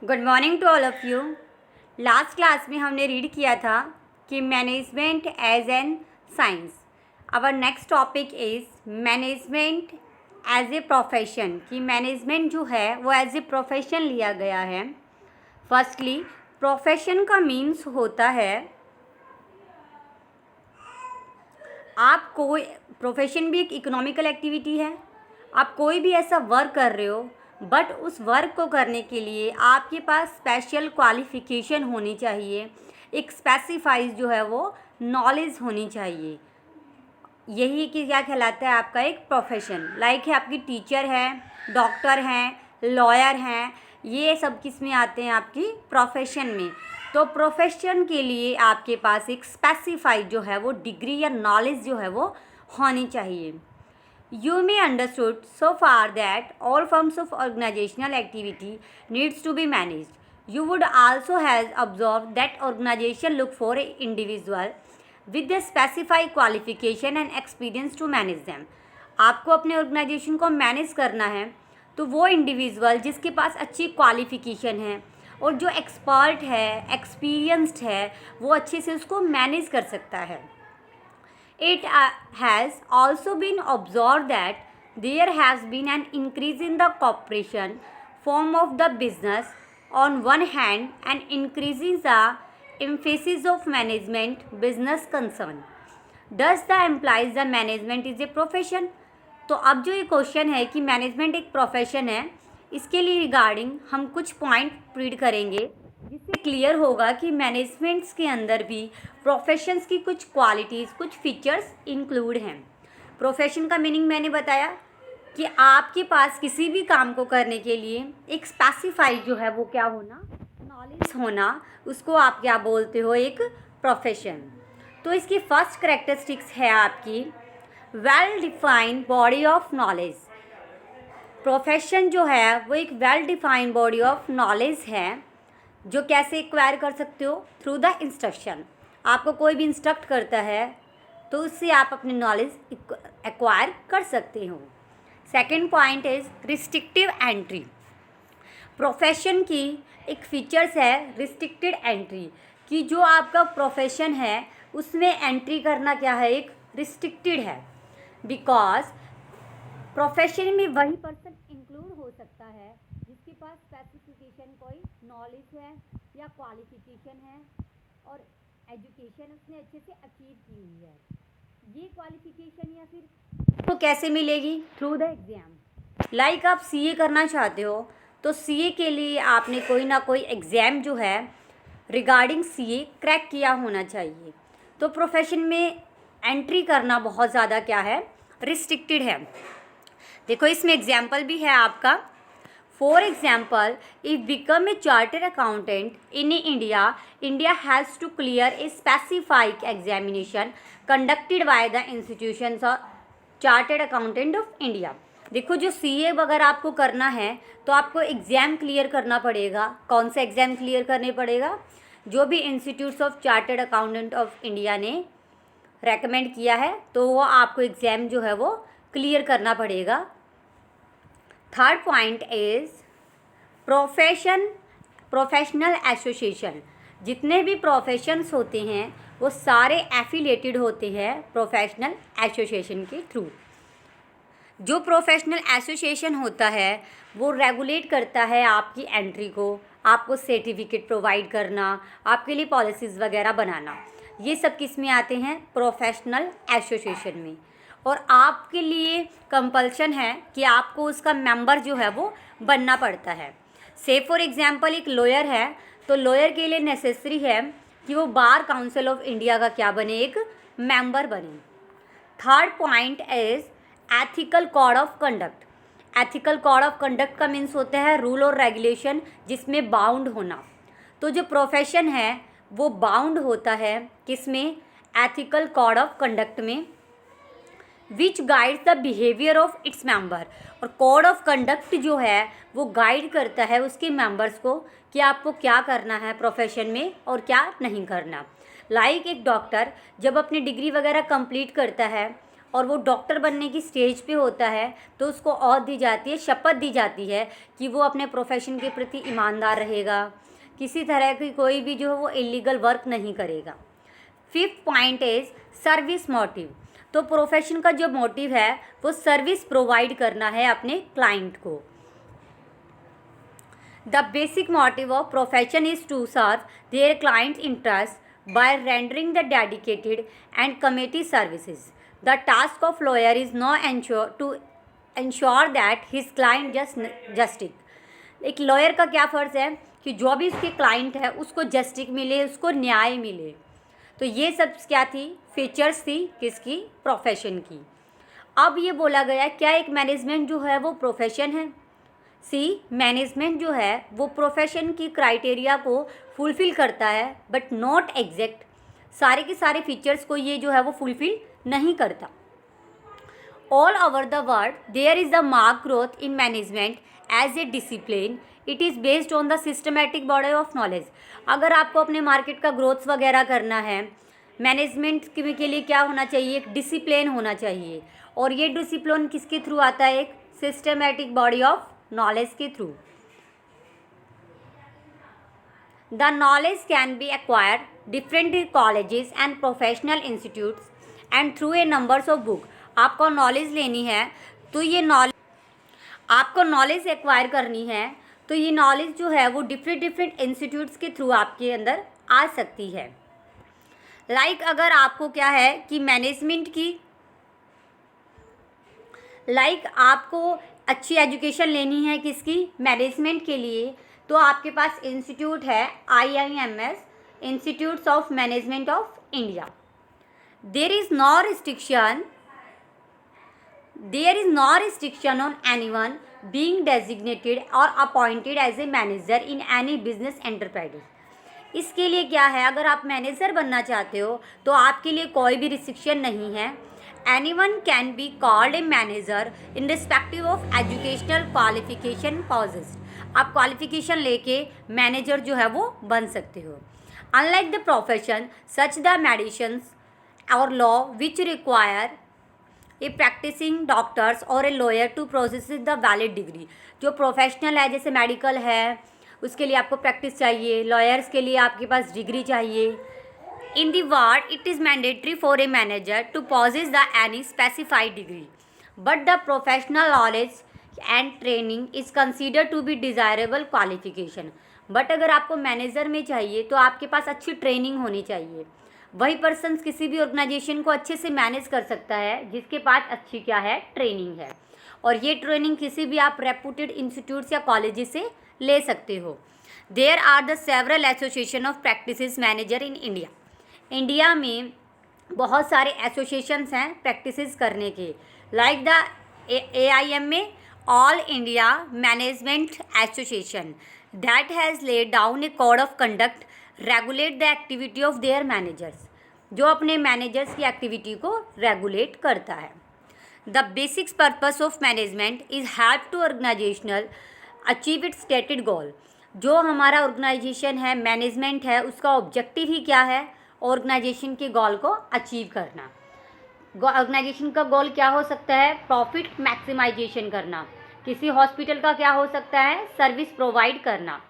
Good morning to all of you. Last class में हमने read किया था कि management as an science. Our next topic is management as a profession, कि management जो है वो एज ए प्रोफेशन लिया गया है। फर्स्टली, प्रोफेशन का मीन्स होता है आप कोई प्रोफेशन भी एक इकोनॉमिकल एक्टिविटी है। आप कोई भी ऐसा वर्क कर रहे हो, बट उस वर्क को करने के लिए आपके पास स्पेशल क्वालिफ़िकेशन होनी चाहिए, एक स्पेसिफाइज जो है वो नॉलेज होनी चाहिए। यही कि क्या कहलाता है आपका एक प्रोफेशन। लाइक है आपकी टीचर है, डॉक्टर हैं, लॉयर हैं, ये सब किस में आते हैं आपकी प्रोफेशन में। तो प्रोफेशन के लिए आपके पास एक स्पेसिफाइड जो है वो डिग्री या नॉलेज जो है वो होनी चाहिए। You may understood so far that all forms of organizational activity needs to be managed. You would also have observed that organization look for an individual with the specified qualification and experience to manage them. आपको अपने organisation को manage करना है तो वो individual जिसके पास अच्छी qualification है और जो एक्सपर्ट है, एक्सपीरियंस्ड है, वो अच्छे से उसको मैनेज कर सकता है। It has also been observed that there has been an increase in the cooperation form of the business on one hand and increasing the emphasis of management business concern. Does the implies the management is a profession? तो अब जो ये question है कि management एक profession है, इसके लिए रिगार्डिंग हम कुछ पॉइंट रीड करेंगे जिससे क्लियर होगा कि मैनेजमेंट्स के अंदर भी प्रोफेशंस की कुछ क्वालिटीज़, कुछ फीचर्स इंक्लूड हैं। प्रोफेशन का मीनिंग मैंने बताया कि आपके पास किसी भी काम को करने के लिए एक स्पेसिफाइड जो है वो क्या होना, नॉलेज होना, उसको आप क्या बोलते हो, एक प्रोफेशन। तो इसकी फर्स्ट करेक्टरिस्टिक्स है आपकी well defined body of knowledge. Profession जो है वो एक well defined body of knowledge है जो कैसे एक्वायर कर सकते हो, थ्रू द इंस्ट्रक्शन। आपको कोई भी इंस्ट्रक्ट करता है तो उससे आप अपनी नॉलेज एक्वायर कर सकते हो। Second point is restrictive entry. Profession की एक फीचर्स है रिस्ट्रिक्टेड एंट्री, कि जो आपका प्रोफेशन है उसमें एंट्री करना क्या है, एक रिस्ट्रिक्टेड है। बिकॉज प्रोफेशन में वही पर्सन इंक्लूड हो सकता है जिसके पास स्पेसिफिकेशन कोई नॉलेज है या क्वालिफिकेशन है और एजुकेशन उसने अच्छे से अचीव की हुई है। ये क्वालिफिकेशन या फिर तो कैसे मिलेगी, थ्रू द एग्ज़ाम। लाइक आप सीए करना चाहते हो तो सीए के लिए आपने कोई ना कोई एग्ज़ाम जो है रिगार्डिंग सीए क्रैक किया होना चाहिए। तो प्रोफेशन में एंट्री करना बहुत ज़्यादा क्या है, रिस्ट्रिक्टेड है। देखो इसमें एग्जाम्पल भी है आपका। For example, if become a chartered accountant in India, India has to clear a specific examination conducted by the institutions of Chartered Accountant of India. देखो जो सीए अगर आपको करना है तो आपको एग्ज़ाम क्लियर करना पड़ेगा। कौन सा एग्ज़ाम क्लियर करने पड़ेगा, जो भी institutes of chartered accountant of India ने रेकमेंड किया है तो वो आपको एग्ज़ाम जो है वो क्लियर करना पड़ेगा। Third point is professional association. जितने भी प्रोफेशंस होते हैं वो सारे एफिलेटेड होते हैं प्रोफेशनल एसोसिएशन के थ्रू। जो प्रोफेशनल एसोसिएशन होता है वो रेगुलेट करता है आपकी एंट्री को, आपको सर्टिफिकेट प्रोवाइड करना, आपके लिए पॉलिसीज़ वगैरह बनाना। ये सब किस में आते हैं, प्रोफेशनल एसोसिएशन में। और आपके लिए कंपल्शन है कि आपको उसका मेंबर जो है वो बनना पड़ता है। से फॉर एग्जांपल एक लॉयर है तो लॉयर के लिए नेसेसरी है कि वो बार काउंसिल ऑफ इंडिया का क्या बने, एक मेंबर बने। Third point is ethical code of conduct. Ethical code of conduct का मीन्स होता है रूल और रेगुलेशन जिसमें बाउंड होना। तो जो प्रोफेशन है वो बाउंड होता है किसमें, एथिकल कोड ऑफ कंडक्ट में, which guides the behaviour of its member. और कोड ऑफ कंडक्ट जो है वो गाइड करता है उसके मेंबर्स को कि आपको क्या करना है प्रोफेशन में और क्या नहीं करना। लाइक एक डॉक्टर जब अपनी डिग्री वगैरह कंप्लीट करता है और वो डॉक्टर बनने की स्टेज पे होता है तो उसको औहद दी जाती है, शपथ दी जाती है कि वो अपने प्रोफेशन के प्रति ईमानदार रहेगा, किसी तरह की कोई भी जो है वो इलीगल वर्क नहीं करेगा। 5th point is service motive. तो प्रोफेशन का जो मोटिव है वो सर्विस प्रोवाइड करना है अपने क्लाइंट को। The basic motive of profession is to serve their clients interest by rendering the dedicated and committed services. The task of lawyer is not to ensure that his client justice. एक lawyer का क्या फ़र्ज़ है कि जो भी उसके client है उसको जस्टिस मिले, उसको न्याय मिले। तो ये सब क्या थी, फीचर्स थी किसकी, प्रोफेशन की। अब ये बोला गया क्या एक मैनेजमेंट जो है वो प्रोफेशन है। सी, मैनेजमेंट जो है वो प्रोफेशन की क्राइटेरिया को फुलफ़िल करता है बट नॉट एग्जैक्ट। सारे के सारे फीचर्स को ये जो है वो फुलफ़िल नहीं करता। All over the world there is the mark growth in management as a discipline. It is based on the systematic body of knowledge. अगर आपको अपने मार्केट का ग्रोथ वगैरह करना है, मैनेजमेंट के लिए क्या होना चाहिए, एक डिसिप्लिन होना चाहिए। और ये डिसिप्लिन किसके थ्रू आता है, एक सिस्टमेटिक बॉडी ऑफ नॉलेज के through. The knowledge can be acquired different colleges and professional institutes and through a numbers of book. आपको नॉलेज लेनी है तो ये आपको नॉलेज एक्वायर करनी है तो ये नॉलेज जो है वो डिफरेंट इंस्टीट्यूट्स के थ्रू आपके अंदर आ सकती है। अगर आपको क्या है कि मैनेजमेंट की आपको अच्छी एजुकेशन लेनी है किसकी, मैनेजमेंट के लिए, तो आपके पास इंस्टीट्यूट है IIMS, institutes of management of India. There is no restriction on anyone being designated or appointed as a manager in any business enterprise। इसके लिए क्या है, अगर आप मैनेजर बनना चाहते हो तो आपके लिए कोई भी रिस्ट्रिक्शन नहीं है। Anyone can be called a manager in respective of educational qualification possessed। आप क्वालिफिकेशन लेके मैनेजर जो है वो बन सकते हो। Unlike the profession such the medicines or law which require a practicing doctors और a lawyer to process the valid degree. जो प्रोफेशनल है जैसे मेडिकल है उसके लिए आपको प्रैक्टिस चाहिए, लॉयर्स के लिए आपके पास डिग्री चाहिए। In the word it is mandatory for a manager to possess the any specified degree but the professional knowledge and training is consider to be desirable qualification. But अगर आपको manager में चाहिए तो आपके पास अच्छी ट्रेनिंग होनी चाहिए। वही पर्सन किसी भी ऑर्गेनाइजेशन को अच्छे से मैनेज कर सकता है जिसके पास अच्छी क्या है, ट्रेनिंग है। और ये ट्रेनिंग किसी भी आप रेपुटेड इंस्टीट्यूट्स या कॉलेजेस से ले सकते हो। There are the several association of practices manager in India. India में बहुत सारे एसोसिएशंस हैं प्रैक्टिसेस करने के, like the AIMA, all India management association, that has laid down a code of conduct regulate the activity of their managers. जो अपने managers की activity को रेगुलेट करता है। The basics purpose of management is help to organizational achieve its stated goal. जो हमारा organisation है, management है, उसका ऑब्जेक्टिव ही क्या है, ऑर्गेनाइजेशन के गोल को अचीव करना। ऑर्गेनाइजेशन का गोल क्या हो सकता है, प्रॉफिट मैक्सिमाइजेशन करना। किसी हॉस्पिटल का क्या हो सकता है, सर्विस प्रोवाइड करना।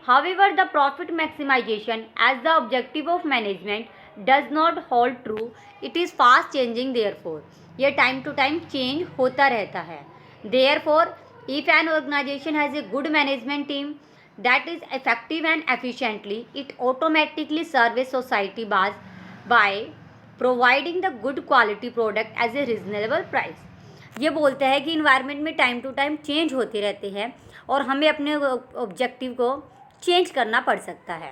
However, the profit maximization as the objective of management does not hold true. It is fast changing therefore. यह time to time change होता रहता है। Therefore, if an organization has a good management team that is effective and efficiently, it automatically serves society by providing the good quality product as a reasonable price। ये बोलता है कि environment में time to time change होते रहते हैं और हमें अपने objective को चेंज करना पड़ सकता है।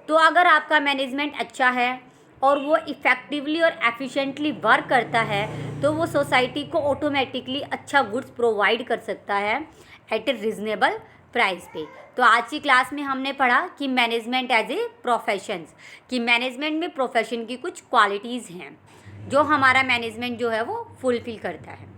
तो अगर आपका मैनेजमेंट अच्छा है और वो इफ़ेक्टिवली और एफिशिएंटली वर्क करता है तो वो सोसाइटी को ऑटोमेटिकली अच्छा गुड्स प्रोवाइड कर सकता है एट ए रिजनेबल प्राइस पे। तो आज की क्लास में हमने पढ़ा कि मैनेजमेंट एज ए प्रोफेशंस, कि मैनेजमेंट में प्रोफेशन की कुछ क्वालिटीज़ हैं जो हमारा मैनेजमेंट जो है वो फुलफ़िल करता है।